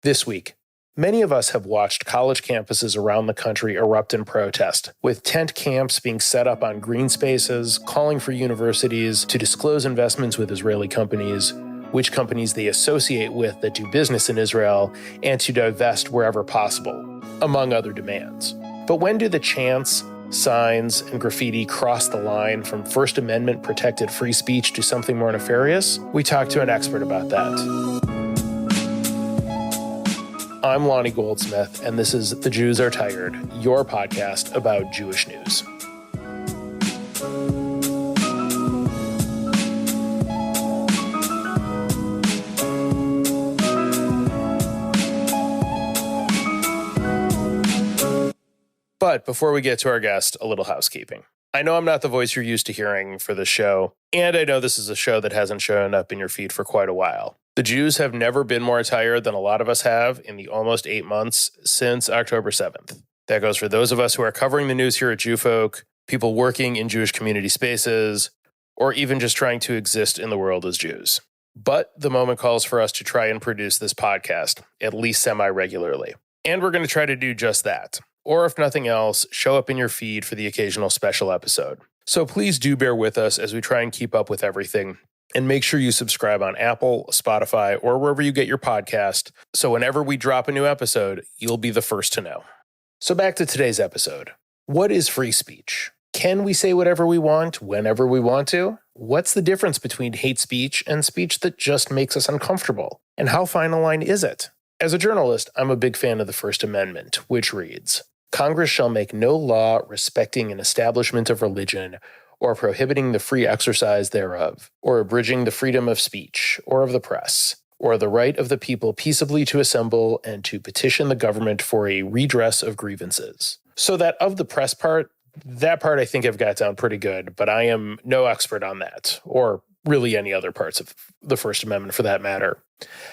This week, many of us have watched college campuses around the country erupt in protest, with tent camps being set up on greenspaces, calling for universities to disclose investments with Israeli companies, which companies they associate with that do business in Israel, and to divest wherever possible, among other demands. But when do the chants, signs, and graffiti cross the line from First Amendment protected free speech to something more nefarious? We talked to an expert about that. I'm Lonnie Goldsmith, and this is The Jews Are Tired, your podcast about Jewish news. But before we get to our guest, a little housekeeping. I know I'm not the voice you're used to hearing for this show, and I know this is a show that hasn't shown up in your feed for quite a while. The Jews have never been more tired than a lot of us have in the almost 8 months since October 7th. That goes for those of us who are covering the news here at Jewfolk, people working in Jewish community spaces, or even just trying to exist in the world as Jews. But the moment calls for us to try and produce this podcast, at least semi-regularly. And we're going to try to do just that. Or if nothing else, show up in your feed for the occasional special episode. So please do bear with us as we try and keep up with everything. And make sure you subscribe on Apple, Spotify, or wherever you get your podcast, so whenever we drop a new episode, you'll be the first to know. So back to today's episode. What is free speech? Can we say whatever we want, whenever we want to? What's the difference between hate speech and speech that just makes us uncomfortable? And how fine a line is it? As a journalist, I'm a big fan of the First Amendment, which reads, Congress shall make no law respecting an establishment of religion or prohibiting the free exercise thereof, or abridging the freedom of speech, or of the press, or the right of the people peaceably to assemble and to petition the government for a redress of grievances. So that of the press part, that part I think I've got down pretty good, but I am no expert on that, or really any other parts of the First Amendment for that matter.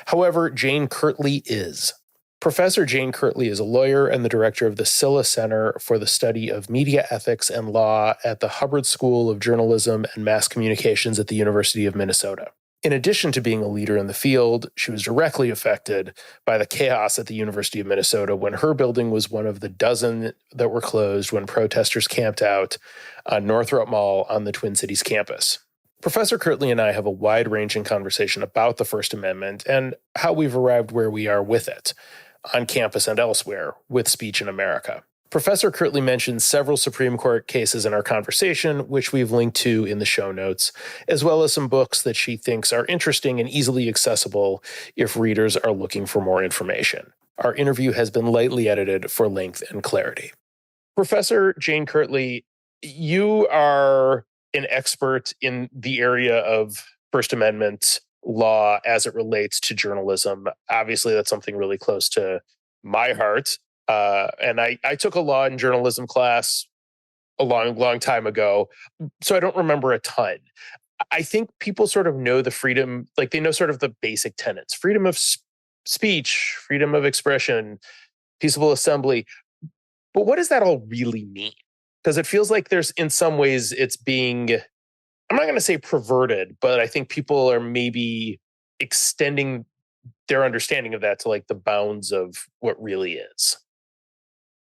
However, Jane Kirtley is. Professor Jane Kirtley is a lawyer and the director of the Silha Center for the Study of Media Ethics and Law at the Hubbard School of Journalism and Mass Communications at the University of Minnesota. In addition to being a leader in the field, she was directly affected by the chaos at the University of Minnesota when her building was one of the dozen that were closed when protesters camped out on Northrop Mall on the Twin Cities campus. Professor Kirtley and I have a wide-ranging conversation about the First Amendment and how we've arrived where we are with it, on campus and elsewhere, with speech in America. Professor Kirtley mentions several Supreme Court cases in our conversation, which we've linked to in the show notes, as well as some books that she thinks are interesting and easily accessible if readers are looking for more information. Our interview has been lightly edited for length and clarity. Professor Jane Kirtley, you are an expert in the area of First Amendment law as it relates to journalism. Obviously, that's something really close to my heart. And I took a law and journalism class a long time ago, so I don't remember a ton. I think people sort of know the freedom, like they know sort of the basic tenets: freedom of speech, freedom of expression, peaceable assembly. But what does that all really mean? Because it feels like there's, in some ways, it's being, I'm not going to say perverted, but I think people are maybe extending their understanding of that to like the bounds of what really is.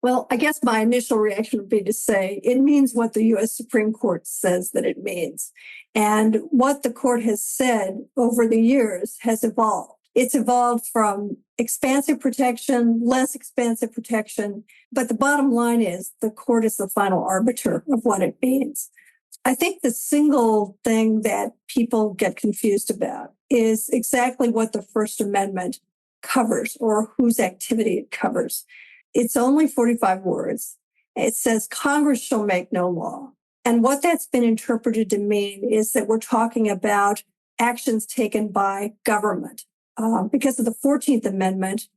Well, I guess my initial reaction would be to say it means what the U.S. Supreme Court says that it means. And what the court has said over the years has evolved. It's evolved from expansive protection, less expansive protection. But the bottom line is the court is the final arbiter of what it means. I think the single thing that people get confused about is exactly what the First Amendment covers or whose activity it covers. It's only 45 words. It says Congress shall make no law. And what that's been interpreted to mean is that we're talking about actions taken by government. Because of the 14th Amendment,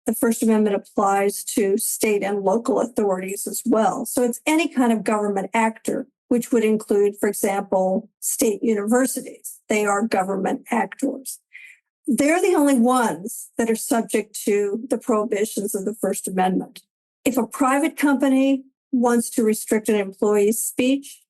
the First Amendment applies to state and local authorities as well. So it's any kind of government actor, which would include, for example, state universities. They are government actors. They're the only ones that are subject to the prohibitions of the First Amendment. If a private company wants to restrict an employee's speech,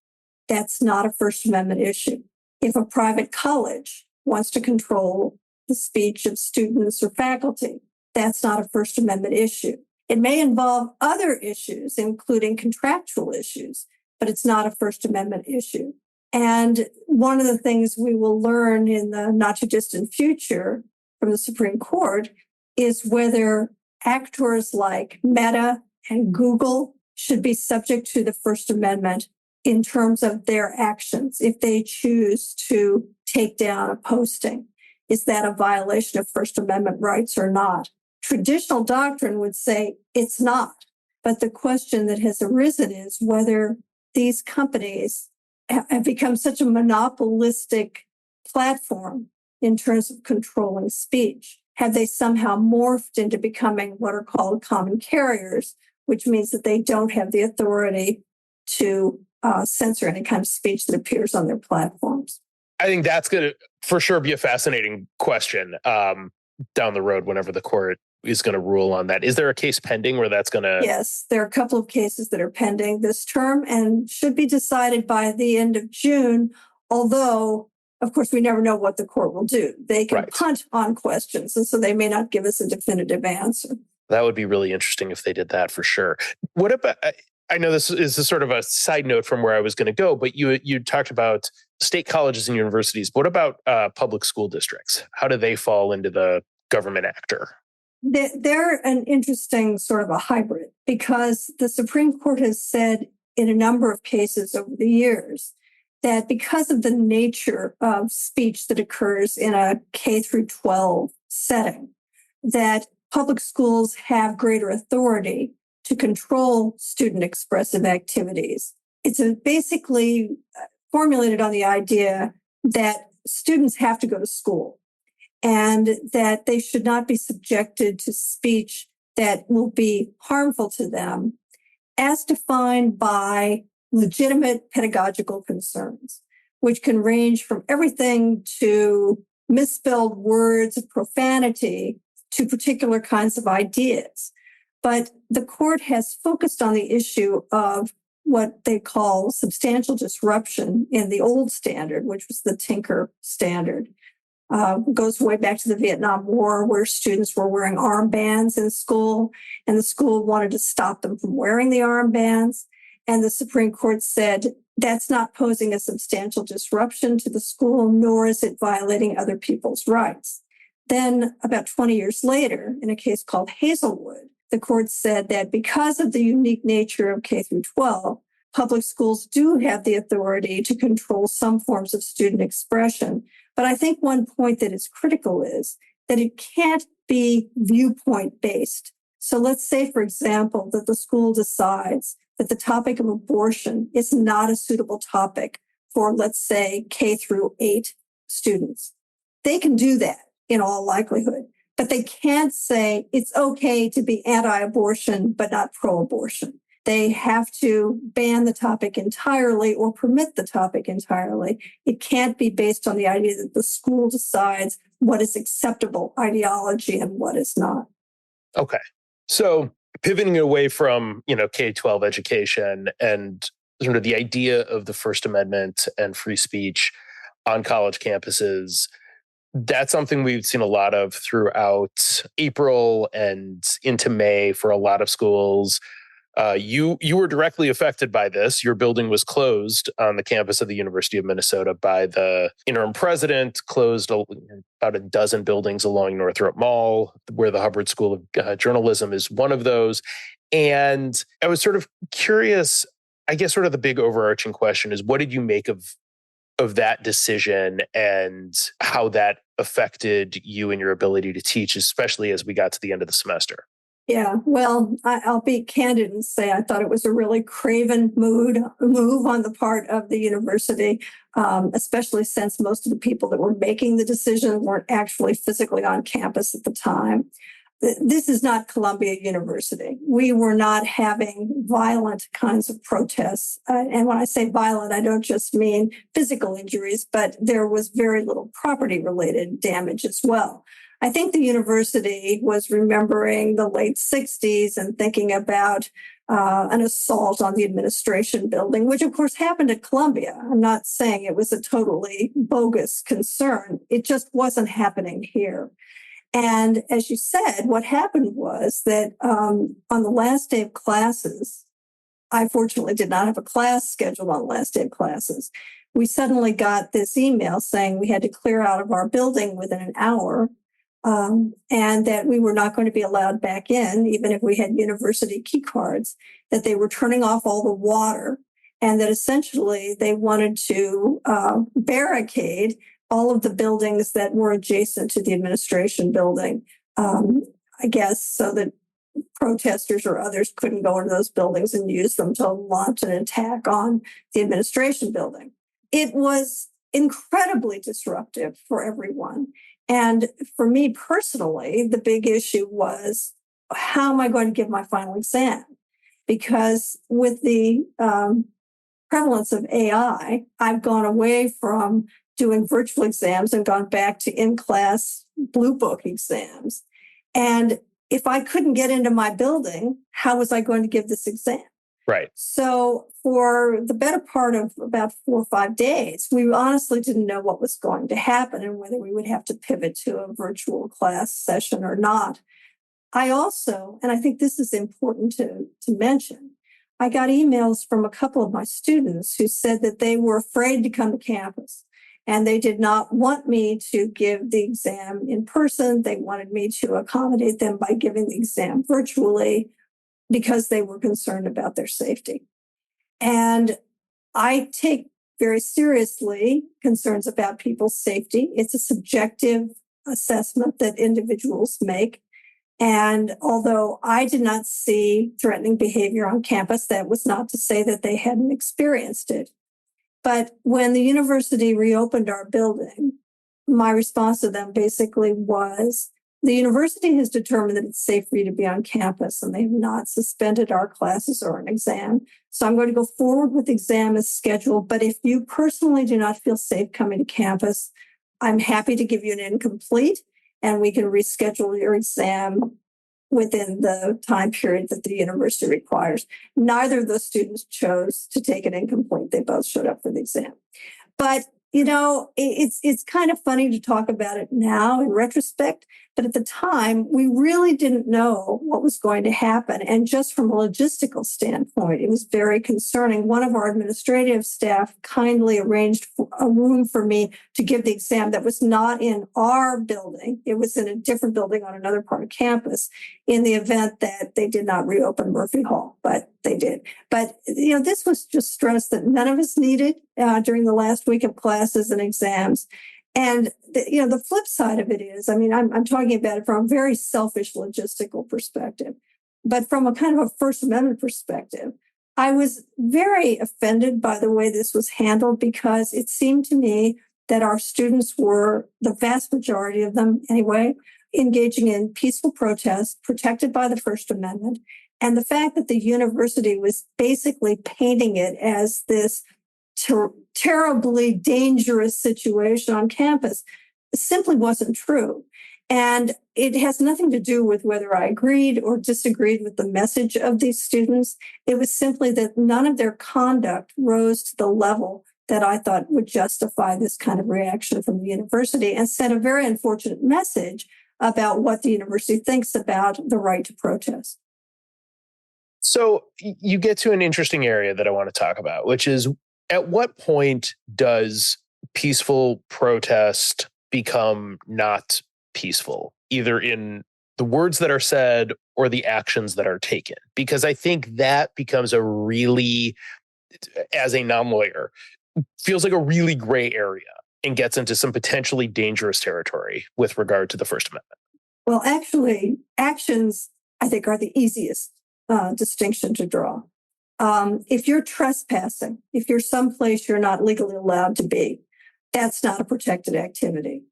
that's not a First Amendment issue. If a private college wants to control the speech of students or faculty, that's not a First Amendment issue. It may involve other issues, including contractual issues, but it's not a First Amendment issue. And one of the things we will learn in the not too distant future from the Supreme Court is whether actors like Meta and Google should be subject to the First Amendment in terms of their actions. If they choose to take down a posting, is that a violation of First Amendment rights or not? Traditional doctrine would say it's not. But the question that has arisen is whether these companies have become such a monopolistic platform in terms of controlling speech. Have they somehow morphed into becoming what are called common carriers, which means that they don't have the authority to censor any kind of speech that appears on their platforms? I think that's going to for sure be a fascinating question down the road whenever the court is going to rule on that. Is there a case pending where that's going to... Yes, there are a couple of cases that are pending this term and should be decided by the end of June, although, of course, we never know what the court will do. They can punt on questions, and so they may not give us a definitive answer. That would be really interesting if they did that for sure. What about... I know this is a sort of a side note from where I was going to go, but you talked about state colleges and universities. What about public school districts? How do they fall into the government actor? They're an interesting sort of a hybrid because the Supreme Court has said in a number of cases over the years that because of the nature of speech that occurs in a K through 12 setting, that public schools have greater authority to control student expressive activities. It's basically formulated on the idea that students have to go to school and that they should not be subjected to speech that will be harmful to them as defined by legitimate pedagogical concerns, which can range from everything to misspelled words, profanity, to particular kinds of ideas. But the court has focused on the issue of what they call substantial disruption in the old standard, which was the Tinker standard. Goes way back to the Vietnam War, where students were wearing armbands in school, and the school wanted to stop them from wearing the armbands. And the Supreme Court said that's not posing a substantial disruption to the school, nor is it violating other people's rights. Then, about 20 years later, in a case called Hazelwood, the court said that because of the unique nature of K through 12, public schools do have the authority to control some forms of student expression. But I think one point that is critical is that it can't be viewpoint based. So let's say, for example, that the school decides that the topic of abortion is not a suitable topic for, let's say, K through 8 students. They can do that in all likelihood. But they can't say it's okay to be anti-abortion, but not pro-abortion. They have to ban the topic entirely or permit the topic entirely. It can't be based on the idea that the school decides what is acceptable ideology and what is not. Okay. So pivoting away from, K-12 education and sort of the idea of the First Amendment and free speech on college campuses, that's something we've seen a lot of throughout April and into May for a lot of schools. You were directly affected by this. Your building was closed on the campus of the University of Minnesota by the interim president, closed about a dozen buildings along Northrop Mall, where the Hubbard School of Journalism is one of those. And I was sort of curious, I guess sort of the big overarching question is, what did you make of that decision and how that affected you and your ability to teach, especially as we got to the end of the semester? Yeah, well, I'll be candid and say I thought it was a really craven move on the part of the university, especially since most of the people that were making the decision weren't actually physically on campus at the time. This is not Columbia University. We were not having violent kinds of protests. And when I say violent, I don't just mean physical injuries, but there was very little property-related damage as well. I think the university was remembering the late 60s and thinking about an assault on the administration building, which of course happened at Columbia. I'm not saying it was a totally bogus concern. It just wasn't happening here. And as you said, what happened was that on the last day of classes, I fortunately did not have a class scheduled on the last day of classes. We suddenly got this email saying we had to clear out of our building within an hour, and that we were not going to be allowed back in, even if we had university key cards, that they were turning off all the water, and that essentially they wanted to barricade all of the buildings that were adjacent to the administration building, I guess, so that protesters or others couldn't go into those buildings and use them to launch an attack on the administration building. It was incredibly disruptive for everyone. And for me personally, the big issue was, how am I going to give my final exam? Because with the prevalence of AI, I've gone away from doing virtual exams and gone back to in-class blue book exams. And if I couldn't get into my building, how was I going to give this exam? Right. So for the better part of about 4 or 5 days, we honestly didn't know what was going to happen and whether we would have to pivot to a virtual class session or not. I also, and I think this is important to mention, I got emails from a couple of my students who said that they were afraid to come to campus. And they did not want me to give the exam in person. They wanted me to accommodate them by giving the exam virtually because they were concerned about their safety. And I take very seriously concerns about people's safety. It's a subjective assessment that individuals make. And although I did not see threatening behavior on campus, that was not to say that they hadn't experienced it. But when the university reopened our building, my response to them basically was, the university has determined that it's safe for you to be on campus, and they have not suspended our classes or an exam. So I'm going to go forward with the exam as scheduled. But if you personally do not feel safe coming to campus, I'm happy to give you an incomplete, and we can reschedule your exam within the time period that the university requires. Neither of those students chose to take an incomplete. They both showed up for the exam. But, you know, it's kind of funny to talk about it now in retrospect, but at the time, we really didn't know what was going to happen. And just from a logistical standpoint, it was very concerning. One of our administrative staff kindly arranged a room for me to give the exam that was not in our building. It was in a different building on another part of campus in the event that they did not reopen Murphy Hall, but they did. But, you know, this was just stress that none of us needed during the last week of classes and exams. And the flip side of it is, I mean, I'm talking about it from a very selfish logistical perspective, but from a kind of a First Amendment perspective, I was very offended by the way this was handled, because it seemed to me that our students were, the vast majority of them anyway, engaging in peaceful protest protected by the First Amendment. And the fact that the university was basically painting it as this terribly dangerous situation on campus simply wasn't true. And it has nothing to do with whether I agreed or disagreed with the message of these students. It was simply that none of their conduct rose to the level that I thought would justify this kind of reaction from the university, and sent a very unfortunate message about what the university thinks about the right to protest. So you get to an interesting area that I want to talk about, which is, at what point does peaceful protest become not peaceful, either in the words that are said or the actions that are taken? Because I think that becomes a really, as a non-lawyer, feels like a really gray area and gets into some potentially dangerous territory with regard to the First Amendment. Well, actually, actions, I think, are the easiest distinction to draw. If you're trespassing, if you're someplace you're not legally allowed to be, that's not a protected activity.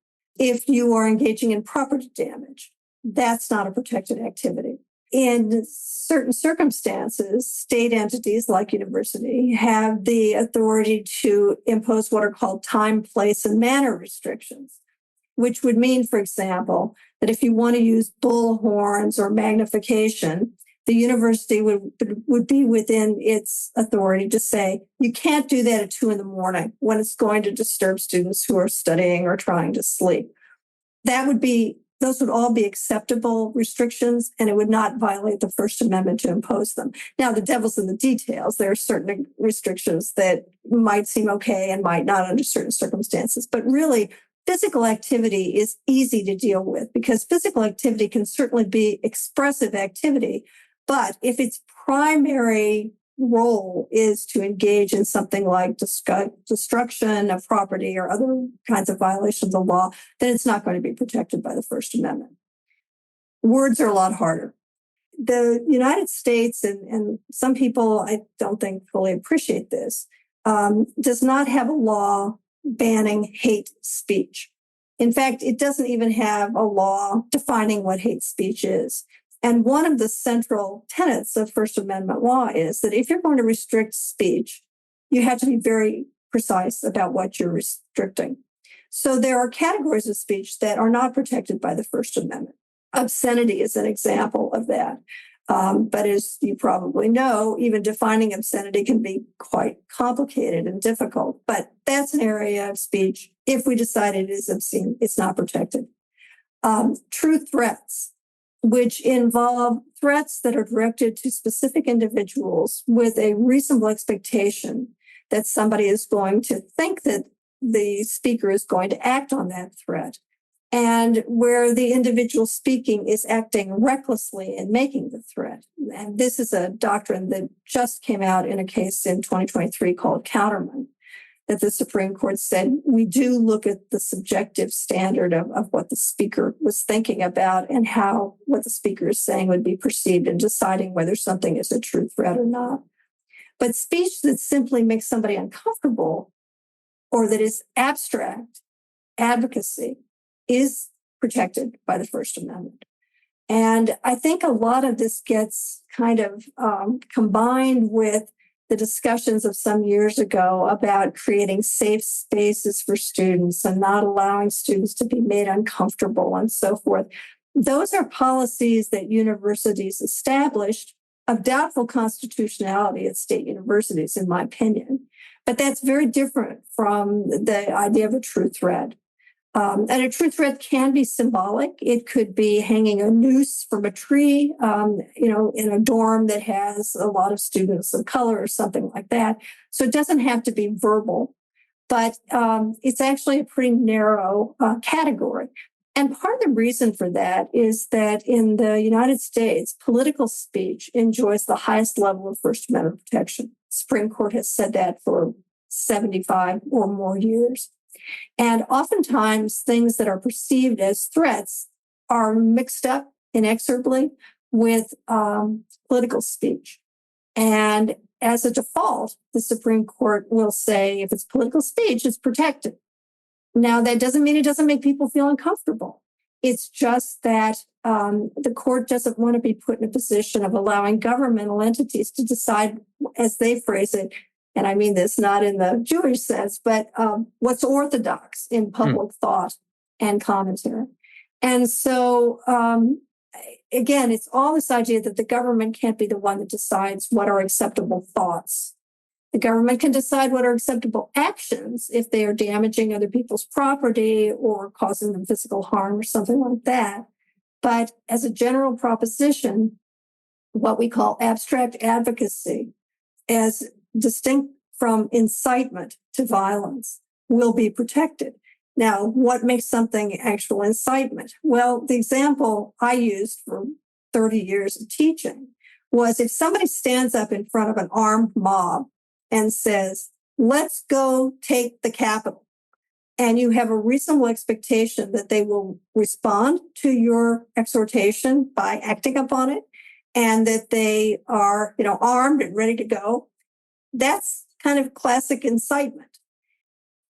If you are engaging in property damage, that's not a protected activity. In certain circumstances, state entities like university have the authority to impose what are called time, place, and manner restrictions, which would mean, for example, that if you want to use bullhorns or magnification, the university would be within its authority to say, you can't do that at 2 a.m. when it's going to disturb students who are studying or trying to sleep. That would be those would all be acceptable restrictions, and it would not violate the First Amendment to impose them. Now, the devil's in the details. There are certain restrictions that might seem okay and might not under certain circumstances. But really, physical activity is easy to deal with because physical activity can certainly be expressive activity. But if its primary role is to engage in something like destruction of property or other kinds of violations of the law, then it's not going to be protected by the First Amendment. Words are a lot harder. The United States, and some people I don't think fully appreciate this, does not have a law banning hate speech. In fact, it doesn't even have a law defining what hate speech is. And one of the central tenets of First Amendment law is that if you're going to restrict speech, you have to be very precise about what you're restricting. So there are categories of speech that are not protected by the First Amendment. Obscenity is an example of that. But as you probably know, even defining obscenity can be quite complicated and difficult. But that's an area of speech. If we decide it is obscene, it's not protected. True threats, which involve threats that are directed to specific individuals with a reasonable expectation that somebody is going to think that the speaker is going to act on that threat, and where the individual speaking is acting recklessly in making the threat. And this is a doctrine that just came out in a case in 2023 called Counterman, that the Supreme Court said we do look at the subjective standard of what the speaker was thinking about and how what the speaker is saying would be perceived in deciding whether something is a true threat or not. But speech that simply makes somebody uncomfortable or that is abstract advocacy is protected by the First Amendment. And I think a lot of this gets kind of combined with the discussions of some years ago about creating safe spaces for students and not allowing students to be made uncomfortable and so forth. Those are policies that universities established of doubtful constitutionality at state universities, in my opinion. But that's very different from the idea of a true threat. And a true threat can be symbolic. It could be hanging a noose from a tree, in a dorm that has a lot of students of color or something like that. So it doesn't have to be verbal, but it's actually a pretty narrow category. And part of the reason for that is that in the United States, political speech enjoys the highest level of First Amendment protection. The Supreme Court has said that for 75 or more years. And oftentimes, things that are perceived as threats are mixed up inexorably with political speech. And as a default, the Supreme Court will say if it's political speech, it's protected. Now, that doesn't mean it doesn't make people feel uncomfortable. It's just that the court doesn't want to be put in a position of allowing governmental entities to decide, as they phrase it, and I mean this not in the Jewish sense, but what's orthodox in public thought and commentary. And so, again, it's all this idea that the government can't be the one that decides what are acceptable thoughts. The government can decide what are acceptable actions if they are damaging other people's property or causing them physical harm or something like that. But as a general proposition, what we call abstract advocacy, as distinct from incitement to violence, will be protected. Now, what makes something actual incitement? Well, the example I used for 30 years of teaching was if somebody stands up in front of an armed mob and says, let's go take the Capitol, and you have a reasonable expectation that they will respond to your exhortation by acting upon it, and that they are, armed and ready to go, that's kind of classic incitement.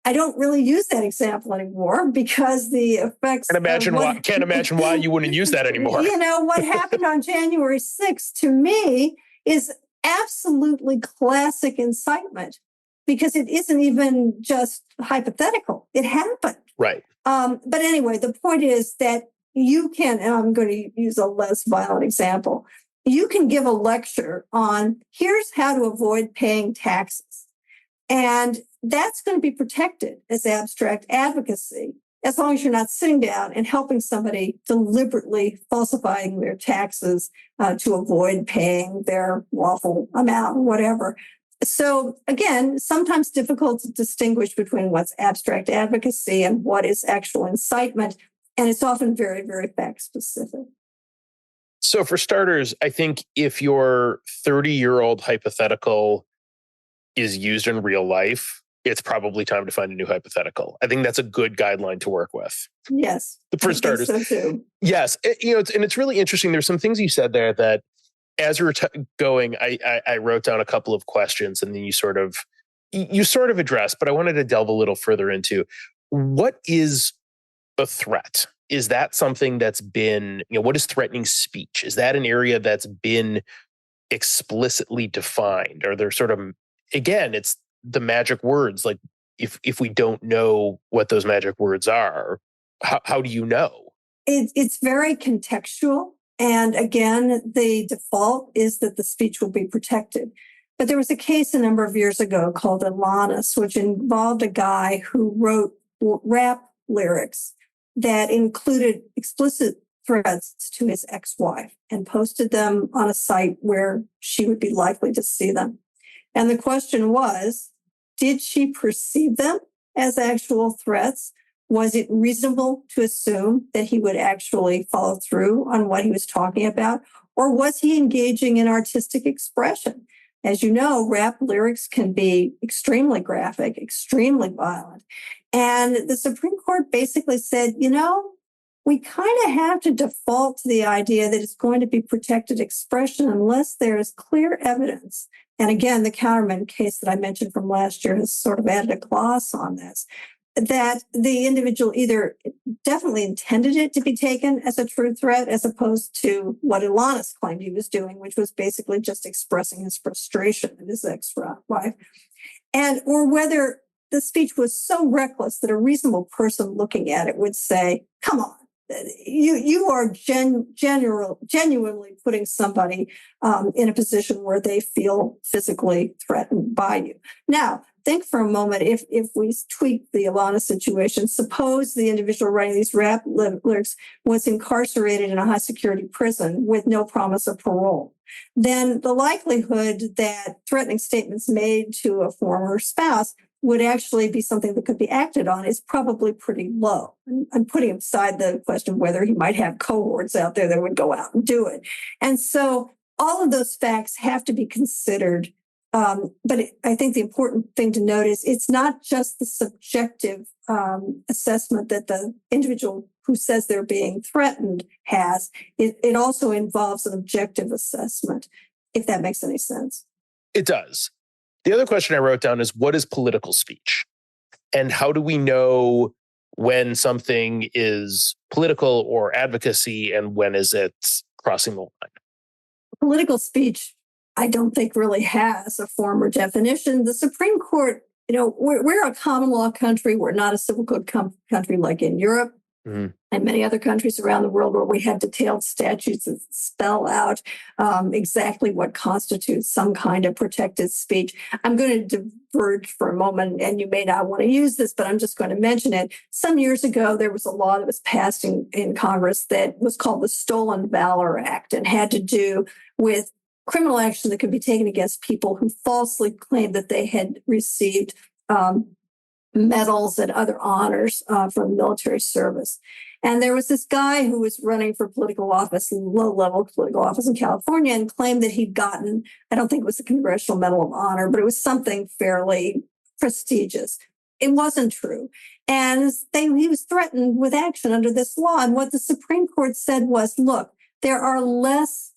I don't really use that example anymore because the effects. Can't imagine why you wouldn't use that anymore. What happened on January 6th to me is absolutely classic incitement because it isn't even just hypothetical. It happened. Right. But anyway, the point is that you can, and I'm going to use a less violent example. You can give a lecture on here's how to avoid paying taxes. And that's going to be protected as abstract advocacy as long as you're not sitting down and helping somebody deliberately falsifying their taxes to avoid paying their lawful amount or whatever. So again, sometimes difficult to distinguish between what's abstract advocacy and what is actual incitement. And it's often very, very fact specific. So for starters, I think if your 30-year-old hypothetical is used in real life, it's probably time to find a new hypothetical. I think that's a good guideline to work with. Yes. For starters. So too. Yes. It's really interesting. There's some things you said there that as we were going, I wrote down a couple of questions and then you sort of addressed, but I wanted to delve a little further into what is a threat? Is that something that's been, what is threatening speech? Is that an area that's been explicitly defined? Or they're sort of, again, it's the magic words. Like if we don't know what those magic words are, how do you know? It's very contextual. And again, the default is that the speech will be protected. But there was a case a number of years ago called Alanis, which involved a guy who wrote rap lyrics that included explicit threats to his ex-wife and posted them on a site where she would be likely to see them. And the question was, did she perceive them as actual threats? Was it reasonable to assume that he would actually follow through on what he was talking about? Or was he engaging in artistic expression? As you know, rap lyrics can be extremely graphic, extremely violent. And the Supreme Court basically said, we kind of have to default to the idea that it's going to be protected expression unless there is clear evidence. And again, the Counterman case that I mentioned from last year has sort of added a gloss on this, that the individual either definitely intended it to be taken as a true threat as opposed to what Alanis claimed he was doing, which was basically just expressing his frustration at his ex-wife, or whether the speech was so reckless that a reasonable person looking at it would say, come on, you are genuinely putting somebody in a position where they feel physically threatened by you. Now, think for a moment, if we tweak the Alana situation, suppose the individual writing these rap lyrics was incarcerated in a high security prison with no promise of parole, then the likelihood that threatening statements made to a former spouse would actually be something that could be acted on is probably pretty low. I'm putting aside the question of whether he might have cohorts out there that would go out and do it. And so all of those facts have to be considered. But I think the important thing to note is it's not just the subjective assessment that the individual who says they're being threatened has. It also involves an objective assessment, if that makes any sense. It does. The other question I wrote down is, what is political speech? And how do we know when something is political or advocacy and when is it crossing the line? Political speech, I don't think really has a form or definition. The Supreme Court, we're a common law country. We're not a civil code country like in Europe and many other countries around the world where we have detailed statutes that spell out exactly what constitutes some kind of protected speech. I'm going to diverge for a moment, and you may not want to use this, but I'm just going to mention it. Some years ago, there was a law that was passed in Congress that was called the Stolen Valor Act and had to do with criminal action that could be taken against people who falsely claimed that they had received medals and other honors from military service. And there was this guy who was running for political office, low-level political office in California, and claimed that he'd gotten, I don't think it was the Congressional Medal of Honor, but it was something fairly prestigious. It wasn't true. And he was threatened with action under this law. And what the Supreme Court said was, look, there are less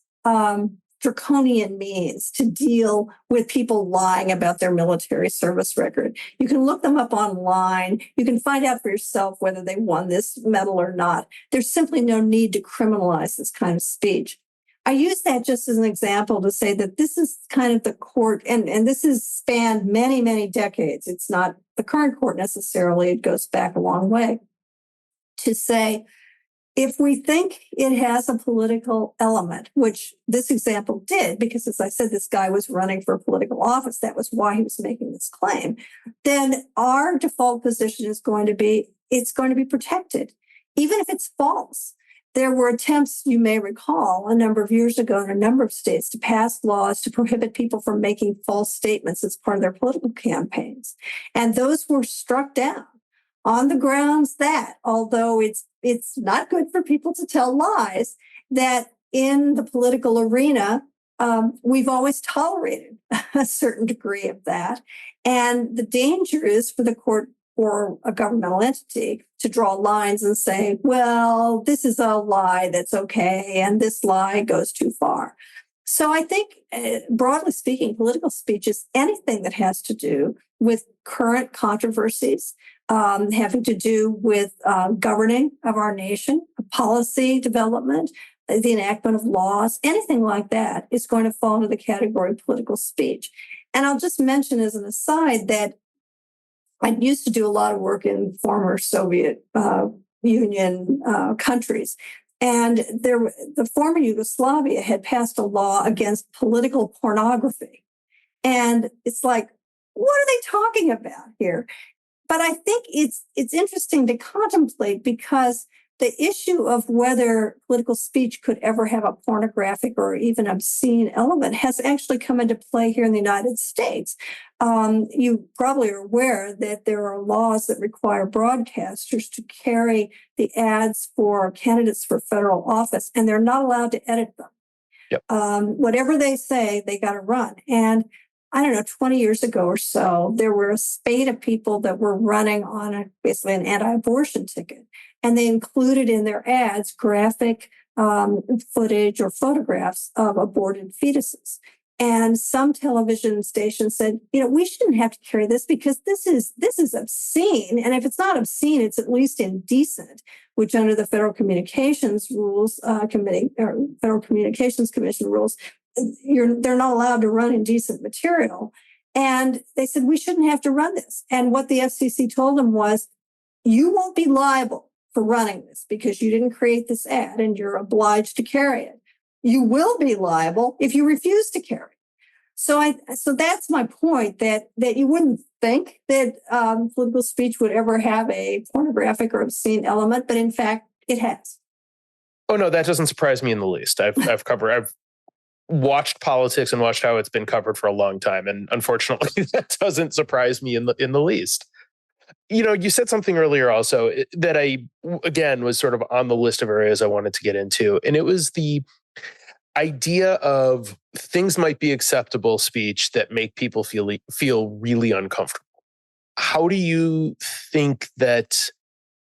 draconian means to deal with people lying about their military service record. You can look them up online. You can find out for yourself whether they won this medal or not. There's simply no need to criminalize this kind of speech. I use that just as an example to say that this is kind of the court, and this has spanned many, many decades. It's not the current court necessarily. It goes back a long way to say, if we think it has a political element, which this example did, because as I said, this guy was running for political office, that was why he was making this claim, then our default position is going to be, it's going to be protected, even if it's false. There were attempts, you may recall, a number of years ago in a number of states to pass laws to prohibit people from making false statements as part of their political campaigns. And those were struck down on the grounds that, although it's not good for people to tell lies, that in the political arena, we've always tolerated a certain degree of that. And the danger is for the court or a governmental entity to draw lines and say, well, this is a lie that's okay, and this lie goes too far. So I think, broadly speaking, political speech is anything that has to do with current controversies, having to do with governing of our nation, policy development, the enactment of laws, anything like that is going to fall into the category of political speech. And I'll just mention as an aside that I used to do a lot of work in former Soviet Union countries. And the former Yugoslavia had passed a law against political pornography. And it's like, what are they talking about here? But I think it's interesting to contemplate, because the issue of whether political speech could ever have a pornographic or even obscene element has actually come into play here in the United States. You probably are aware that there are laws that require broadcasters to carry the ads for candidates for federal office, and they're not allowed to edit them. Yep. Whatever they say, they got to run. And I don't know, 20 years ago or so, there were a spate of people that were running on basically an anti-abortion ticket. And they included in their ads graphic footage or photographs of aborted fetuses. And some television stations said, we shouldn't have to carry this because this is obscene. And if it's not obscene, it's at least indecent, which under the Federal Communications Rules Committee or Federal Communications Commission rules, they're not allowed to run indecent material. And they said, we shouldn't have to run this. And what the FCC told them was, you won't be liable for running this because you didn't create this ad and you're obliged to carry it. You will be liable if you refuse to carry it. So that's my point, that you wouldn't think that political speech would ever have a pornographic or obscene element, but in fact, it has. Oh no, that doesn't surprise me in the least. I've watched politics and watched how it's been covered for a long time, and unfortunately, that doesn't surprise me in the least. You said something earlier also that again was sort of on the list of areas I wanted to get into, and it was the idea of things might be acceptable speech that make people feel really uncomfortable. How do you think that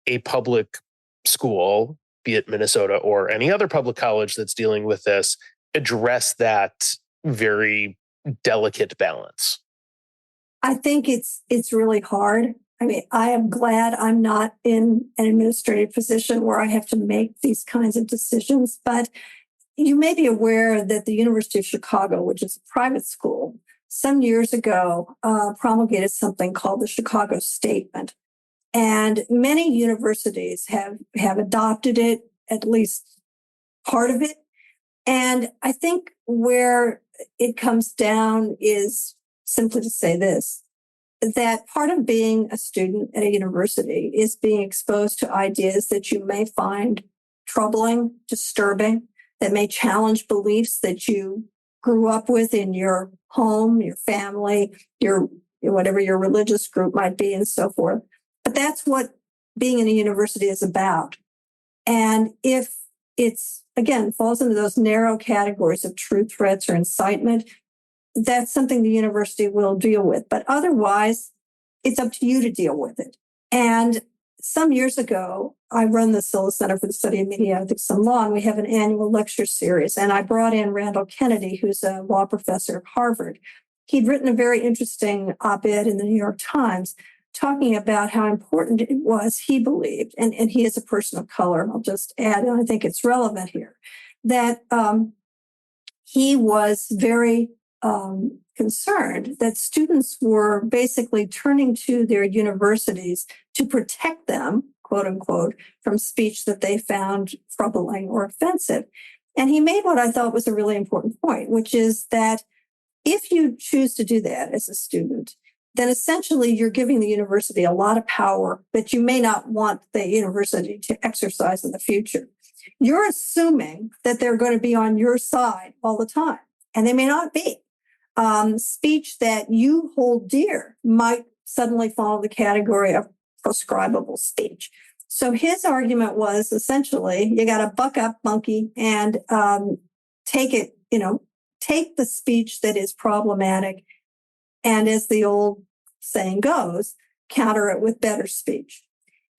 a public school, be it Minnesota or any other public college that's dealing with this, address that very delicate balance? I think it's really hard. I mean, I am glad I'm not in an administrative position where I have to make these kinds of decisions, but you may be aware that the University of Chicago, which is a private school, some years ago promulgated something called the Chicago Statement. And many universities have adopted it, at least part of it. And I think where it comes down is simply to say this, that part of being a student at a university is being exposed to ideas that you may find troubling, disturbing, that may challenge beliefs that you grew up with in your home, your family, whatever your religious group might be, and so forth. But that's what being in a university is about. And if it's, again, falls into those narrow categories of true threats or incitement, that's something the university will deal with. But otherwise, it's up to you to deal with it. And some years ago, I run the Silha Center for the Study of Media Ethics and Law, and we have an annual lecture series. And I brought in Randall Kennedy, who's a law professor at Harvard. He'd written a very interesting op-ed in the New York Times talking about how important it was, he believed, and he is a person of color, I'll just add, and I think it's relevant here, that he was very concerned that students were basically turning to their universities to protect them, quote unquote, from speech that they found troubling or offensive. And he made what I thought was a really important point, which is that if you choose to do that as a student, then essentially you're giving the university a lot of power that you may not want the university to exercise in the future. You're assuming that they're going to be on your side all the time, and they may not be. Speech that you hold dear might suddenly fall in the category of proscribable speech. So his argument was essentially, you got to buck up, monkey, and take it, take the speech that is problematic, and as the old saying goes, counter it with better speech.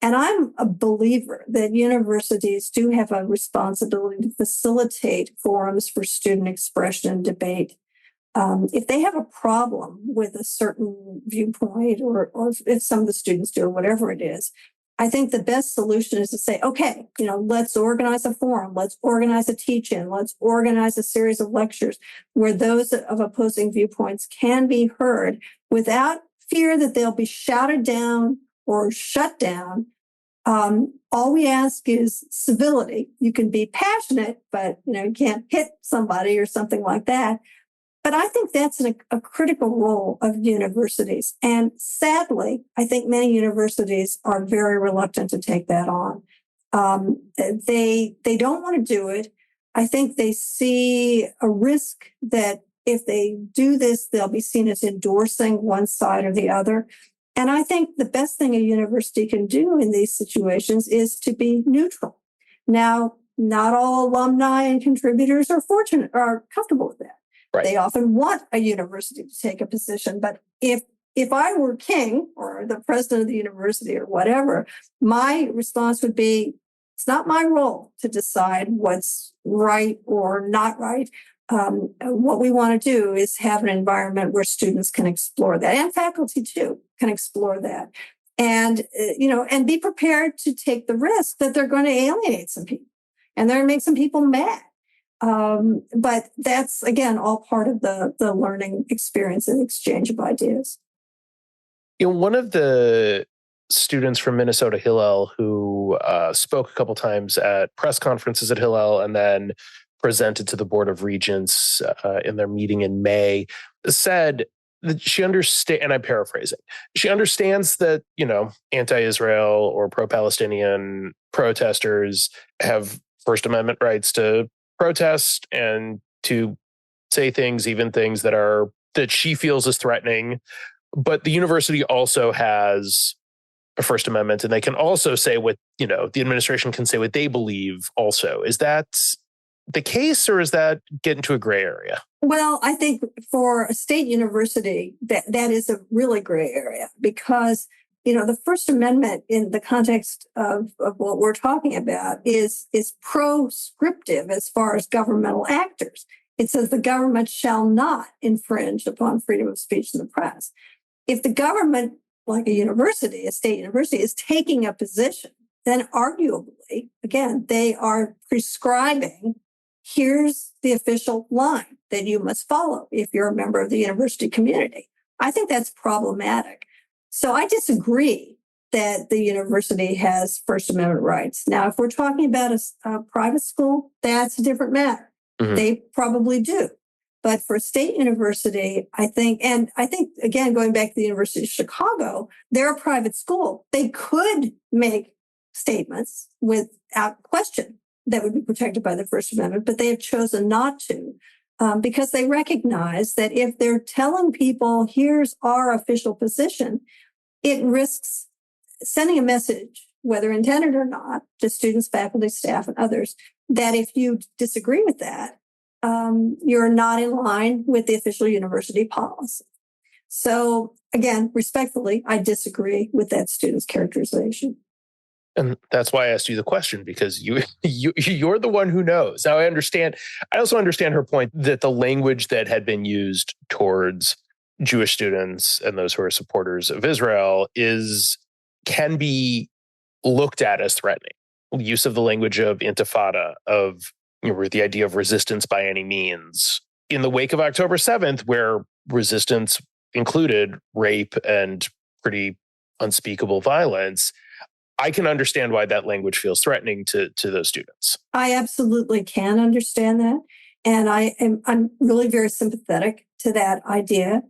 And I'm a believer that universities do have a responsibility to facilitate forums for student expression and debate. If they have a problem with a certain viewpoint, or if some of the students do, or whatever it is, I think the best solution is to say, okay, let's organize a forum, let's organize a teach-in, let's organize a series of lectures where those of opposing viewpoints can be heard without fear that they'll be shouted down or shut down. All we ask is civility. You can be passionate, but you can't hit somebody or something like that. But I think that's a critical role of universities. And sadly, I think many universities are very reluctant to take that on. They don't want to do it. I think they see a risk that if they do this, they'll be seen as endorsing one side or the other. And I think the best thing a university can do in these situations is to be neutral. Now, not all alumni and contributors are comfortable with that. Right. They often want a university to take a position. But if I were king or the president of the university or whatever, my response would be, it's not my role to decide what's right or not right. What we want to do is have an environment where students can explore that, and faculty too can explore that, and and be prepared to take the risk that they're going to alienate some people and they're going to make some people mad. But that's, again, all part of the learning experience and exchange of ideas. One of the students from Minnesota Hillel who spoke a couple times at press conferences at Hillel and then presented to the Board of Regents in their meeting in May said that she understands, and I'm paraphrasing, she understands that, anti-Israel or pro-Palestinian protesters have First Amendment rights to protest and to say things, even things that she feels is threatening. But the university also has a First Amendment, and they can also say what, the administration can say what they believe also. Is that the case, or is that get into a gray area? Well, I think for a state university, that is a really gray area because, the First Amendment in the context of what we're talking about is proscriptive as far as governmental actors. It says the government shall not infringe upon freedom of speech in the press. If the government, like a state university, is taking a position, then arguably, again, they are prescribing, here's the official line that you must follow if you're a member of the university community. I think that's problematic. So I disagree that the university has First Amendment rights. Now, if we're talking about a private school, that's a different matter. Mm-hmm. They probably do. But for a state university, I think, again, going back to the University of Chicago, they're a private school. They could make statements without question that would be protected by the First Amendment, but they have chosen not to because they recognize that if they're telling people, here's our official position, it risks sending a message, whether intended or not, to students, faculty, staff, and others, that if you disagree with that, you're not in line with the official university policy. So again, respectfully, I disagree with that student's characterization. And that's why I asked you the question, because you're the one who knows. Now I also understand her point that the language that had been used towards Jewish students and those who are supporters of Israel can be looked at as threatening. Use of the language of intifada, of the idea of resistance by any means. In the wake of October 7th, where resistance included rape and pretty unspeakable violence, I can understand why that language feels threatening to those students. I absolutely can understand that. And I'm really very sympathetic to that idea.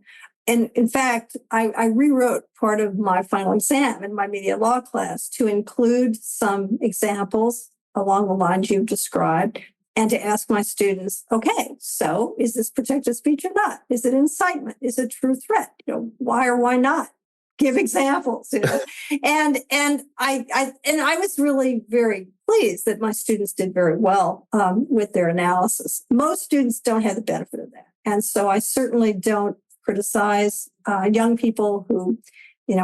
And in fact, I rewrote part of my final exam in my media law class to include some examples along the lines you've described and to ask my students, okay, so is this protected speech or not? Is it incitement? Is it true threat? Why or why not? Give examples, and I was really very pleased that my students did very well with their analysis. Most students don't have the benefit of that, and so I certainly don't criticize young people who,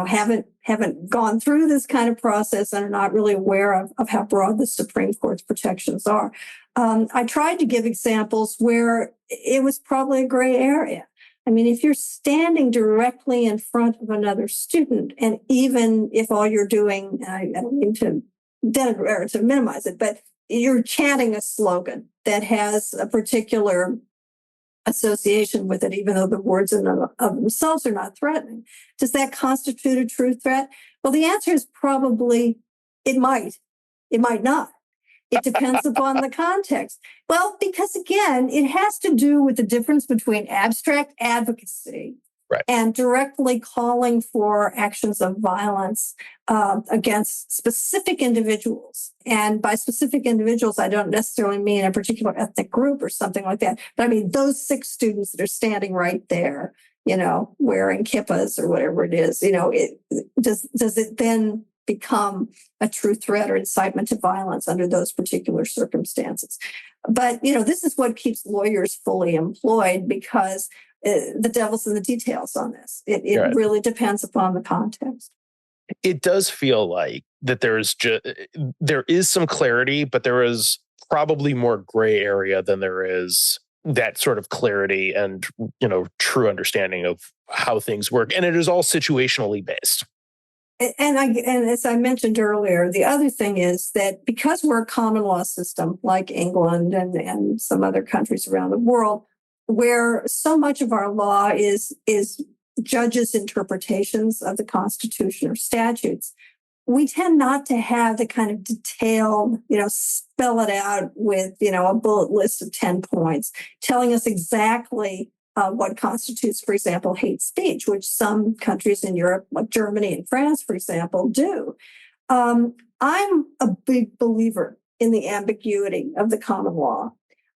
haven't gone through this kind of process and are not really aware of how broad the Supreme Court's protections are. I tried to give examples where it was probably a gray area. I mean, if you're standing directly in front of another student, and even if all you're doing, I don't mean to denigrate or to minimize it, but you're chanting a slogan that has a particular association with it, even though the words in of themselves are not threatening, does that constitute a true threat? Well, the answer is probably it might. It might not. It depends upon the context. Well, because again, it has to do with the difference between abstract advocacy and directly calling for actions of violence against specific individuals. And by specific individuals, I don't necessarily mean a particular ethnic group or something like that. But I mean, those 6 students that are standing right there, wearing kippas or whatever it is, does it then become a true threat or incitement to violence under those particular circumstances? But, this is what keeps lawyers fully employed, because the devil's in the details on this. It really depends upon the context. It does feel like that there is some clarity, but there is probably more gray area than there is that sort of clarity and, true understanding of how things work. And it is all situationally based. And as I mentioned earlier, the other thing is that because we're a common law system like England and some other countries around the world, where so much of our law is judges' interpretations of the Constitution or statutes, we tend not to have the kind of detailed, spell it out with, a bullet list of 10 points, telling us exactly what constitutes, for example, hate speech, which some countries in Europe, like Germany and France, for example, do. I'm a big believer in the ambiguity of the common law.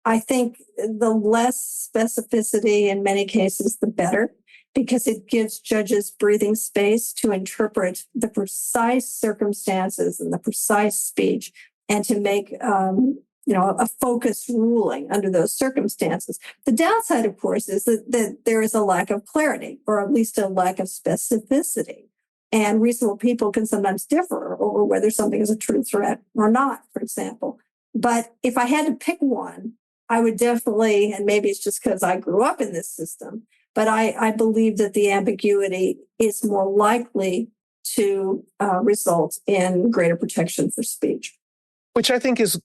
I think the less specificity in many cases, the better, because it gives judges breathing space to interpret the precise circumstances and the precise speech and to make a focused ruling under those circumstances. The downside, of course, is that there is a lack of clarity, or at least a lack of specificity. And reasonable people can sometimes differ over whether something is a true threat or not, for example. But if I had to pick one, I would definitely, and maybe it's just because I grew up in this system, but I believe that the ambiguity is more likely to result in greater protection for speech. Which I think is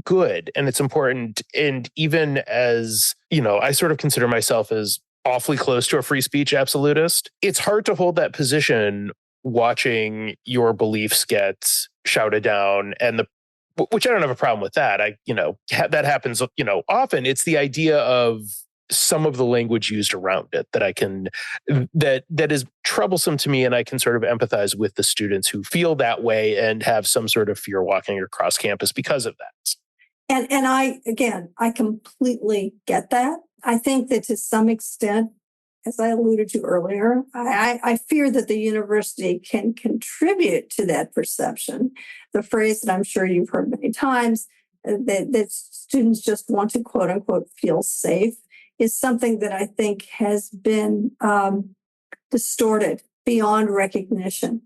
good, and it's important. And even as, I sort of consider myself as awfully close to a free speech absolutist, it's hard to hold that position watching your beliefs get shouted down, and which I don't have a problem with that. That happens, often. It's the idea of some of the language used around it that is troublesome to me, and I can sort of empathize with the students who feel that way and have some sort of fear walking across campus because of that. And I completely get that. I think that to some extent, as I alluded to earlier, I fear that the university can contribute to that perception. The phrase that I'm sure you've heard many times, that students just want to, quote unquote, feel safe, is something that I think has been distorted beyond recognition.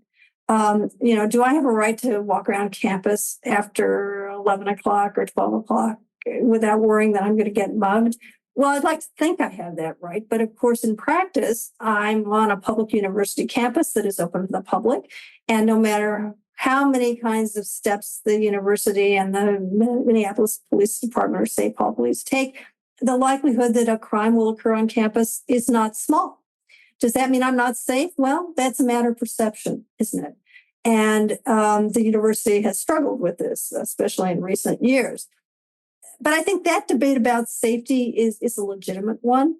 Do I have a right to walk around campus after 11 o'clock or 12 o'clock without worrying that I'm going to get mugged? Well, I'd like to think I have that right. But of course, in practice, I'm on a public university campus that is open to the public. And no matter how many kinds of steps the university and the Minneapolis Police Department or St. Paul Police take, the likelihood that a crime will occur on campus is not small. Does that mean I'm not safe? Well, that's a matter of perception, isn't it? And the university has struggled with this, especially in recent years. But I think that debate about safety is a legitimate one.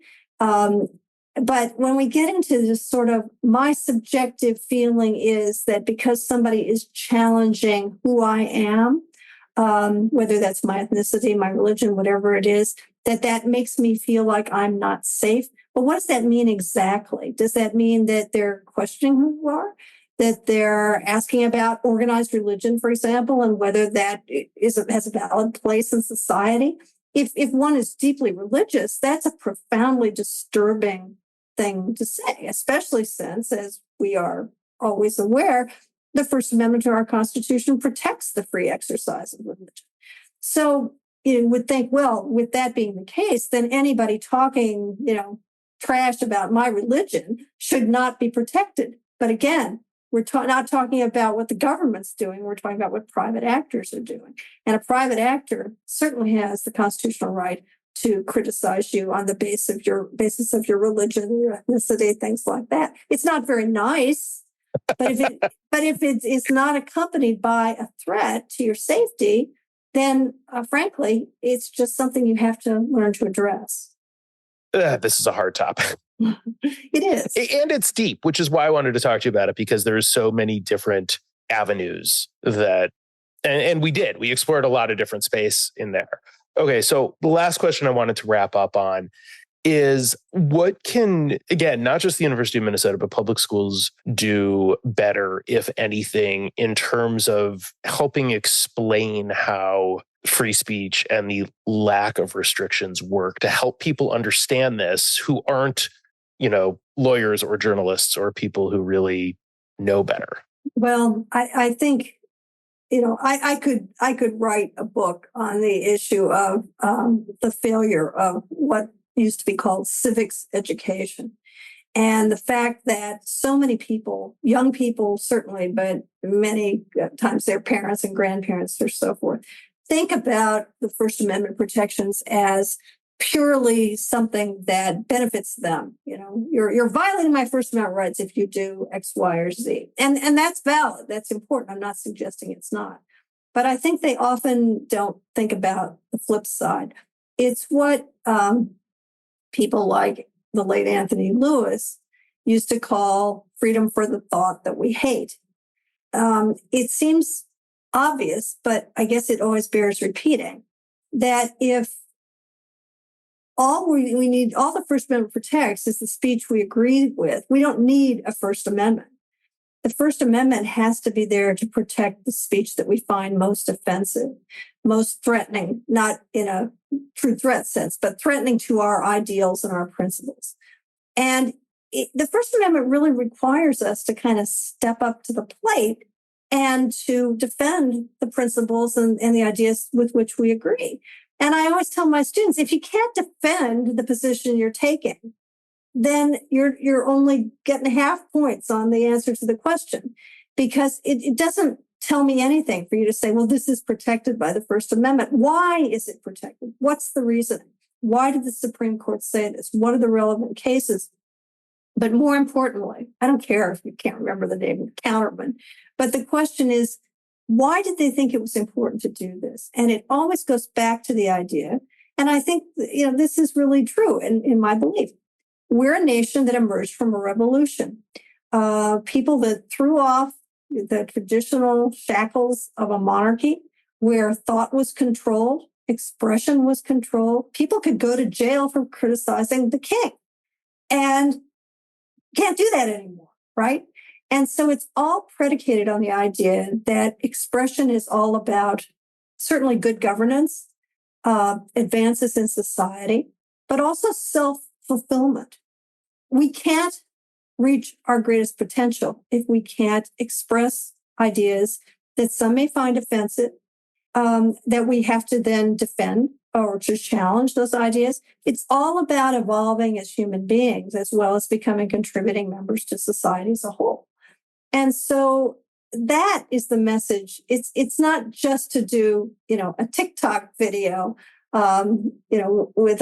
But when we get into this sort of, my subjective feeling is that because somebody is challenging who I am, whether that's my ethnicity, my religion, whatever it is, that makes me feel like I'm not safe. But what does that mean exactly? Does that mean that they're questioning who you are? That they're asking about organized religion, for example, and whether that has a valid place in society? If one is deeply religious, that's a profoundly disturbing thing to say, especially since, as we are always aware, the First Amendment to our Constitution protects the free exercise of religion. So you would think, well, with that being the case, then anybody talking, trash about my religion should not be protected. But again, we're not talking about what the government's doing. We're talking about what private actors are doing. And a private actor certainly has the constitutional right to criticize you on the basis of your religion, your ethnicity, things like that. It's not very nice, but if it's not accompanied by a threat to your safety, then frankly, it's just something you have to learn to address. This is a hard topic. It is. And it's deep, which is why I wanted to talk to you about it, because there's so many different avenues that, and we explored a lot of different space in there. Okay, so the last question I wanted to wrap up on is what can, again, not just the University of Minnesota, but public schools do better, if anything, in terms of helping explain how free speech and the lack of restrictions work to help people understand this who aren't, lawyers or journalists or people who really know better? Well, I think, I could write a book on the issue of the failure of what used to be called civics education. And the fact that so many people, young people certainly, but many times their parents and grandparents or so forth, think about the First Amendment protections as purely something that benefits them. You're violating my First Amendment rights if you do X, Y, or Z. And that's valid. That's important. I'm not suggesting it's not. But I think they often don't think about the flip side. It's what people like the late Anthony Lewis used to call freedom for the thought that we hate. It seems obvious, but I guess it always bears repeating, that if all we need, all the First Amendment protects is the speech we agree with, we don't need a First Amendment. The First Amendment has to be there to protect the speech that we find most offensive, most threatening, not in a true threat sense, but threatening to our ideals and our principles. And the First Amendment really requires us to kind of step up to the plate and to defend the principles and the ideas with which we agree. And I always tell my students, if you can't defend the position you're taking, then you're only getting half points on the answer to the question, because it doesn't tell me anything for you to say, well, this is protected by the First Amendment. Why is it protected? What's the reasoning? Why did the Supreme Court say this? What are the relevant cases? But more importantly, I don't care if you can't remember the name of the counterman, but the question is, why did they think it was important to do this? And it always goes back to the idea. And I think, this is really true in my belief. We're a nation that emerged from a revolution. People that threw off the traditional shackles of a monarchy where thought was controlled, expression was controlled. People could go to jail for criticizing the king and can't do that anymore, right? And so it's all predicated on the idea that expression is all about certainly good governance, advances in society, but also self-fulfillment. We can't reach our greatest potential if we can't express ideas that some may find offensive, that we have to then defend or to challenge those ideas. It's all about evolving as human beings, as well as becoming contributing members to society as a whole. And so that is the message. It's not just to do, a TikTok video, with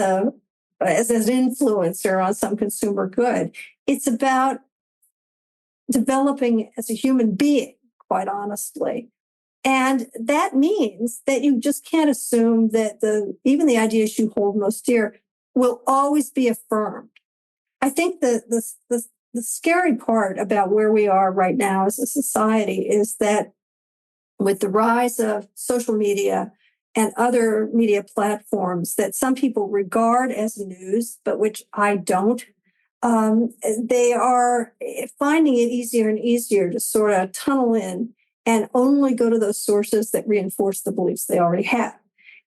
as an influencer on some consumer good. It's about developing as a human being, quite honestly. And that means that you just can't assume that even the ideas you hold most dear will always be affirmed. I think the scary part about where we are right now as a society is that with the rise of social media and other media platforms that some people regard as news, but which I don't, they are finding it easier and easier to sort of tunnel in and only go to those sources that reinforce the beliefs they already have.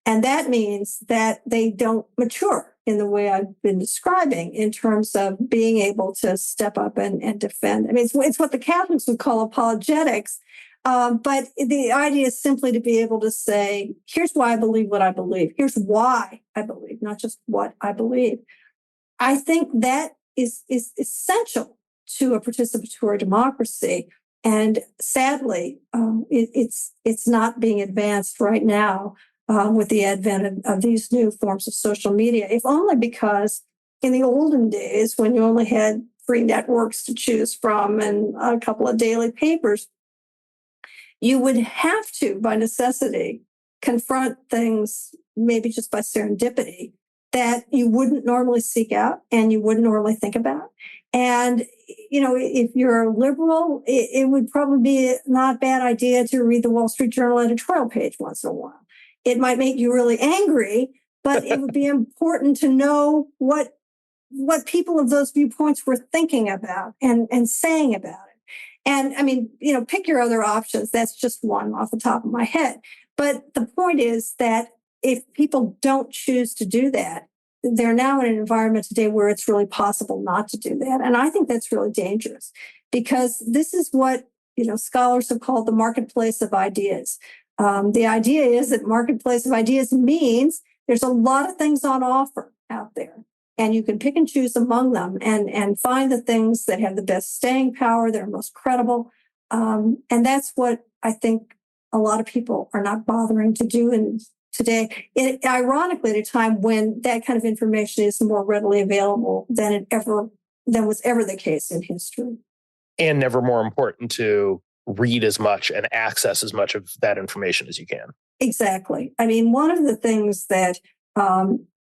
And that means that they don't mature in the way I've been describing in terms of being able to step up and defend. I mean, it's what the Catholics would call apologetics. But the idea is simply to be able to say, here's why I believe what I believe. Here's why I believe, not just what I believe. I think that is essential to a participatory democracy. And sadly, it's not being advanced right now with the advent of these new forms of social media, if only because in the olden days, when you only had 3 networks to choose from and a couple of daily papers, you would have to, by necessity, confront things, maybe just by serendipity, that you wouldn't normally seek out and you wouldn't normally think about. And, if you're a liberal, it would probably be not a bad idea to read the Wall Street Journal editorial page once in a while. It might make you really angry, but it would be important to know what people of those viewpoints were thinking about and saying about it. And I mean, pick your other options. That's just one off the top of my head. But the point is that if people don't choose to do that, they're now in an environment today where it's really possible not to do that. And I think that's really dangerous because this is what, scholars have called the marketplace of ideas. The idea is that marketplace of ideas means there's a lot of things on offer out there. And you can pick and choose among them and find the things that have the best staying power, that are most credible. And that's what I think a lot of people are not bothering to do today. Ironically, at a time when that kind of information is more readily available than was ever the case in history. And never more important to read as much and access as much of that information as you can. Exactly. I mean, one of the things that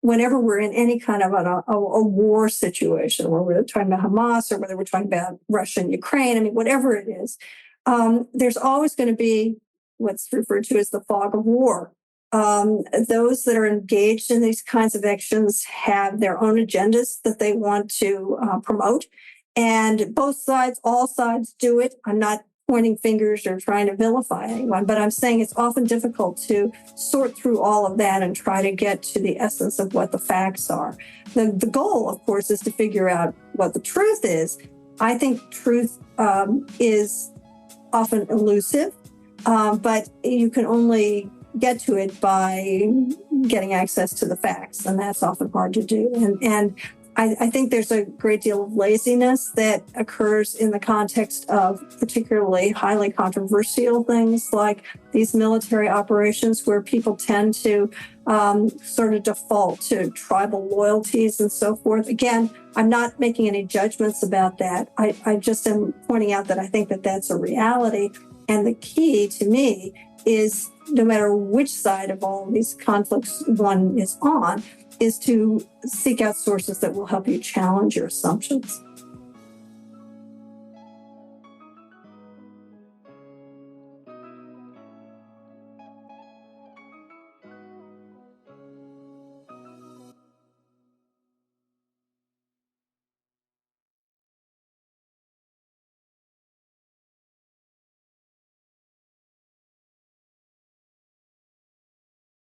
whenever we're in any kind of a war situation, where we're talking about Hamas or whether we're talking about Russia and Ukraine, I mean, whatever it is, there's always going to be what's referred to as the fog of war. Those that are engaged in these kinds of actions have their own agendas that they want to promote. And both sides, all sides do it. I'm not pointing fingers or trying to vilify anyone, but I'm saying it's often difficult to sort through all of that and try to get to the essence of what the facts are. The goal, of course, is to figure out what the truth is. I think truth is often elusive, but you can only get to it by getting access to the facts, and that's often hard to do. And I think there's a great deal of laziness that occurs in the context of particularly highly controversial things like these military operations, where people tend to sort of default to tribal loyalties and so forth. Again, I'm not making any judgments about that. I just am pointing out that I think that that's a reality. And the key to me is, no matter which side of all these conflicts one is on, is to seek out sources that will help you challenge your assumptions.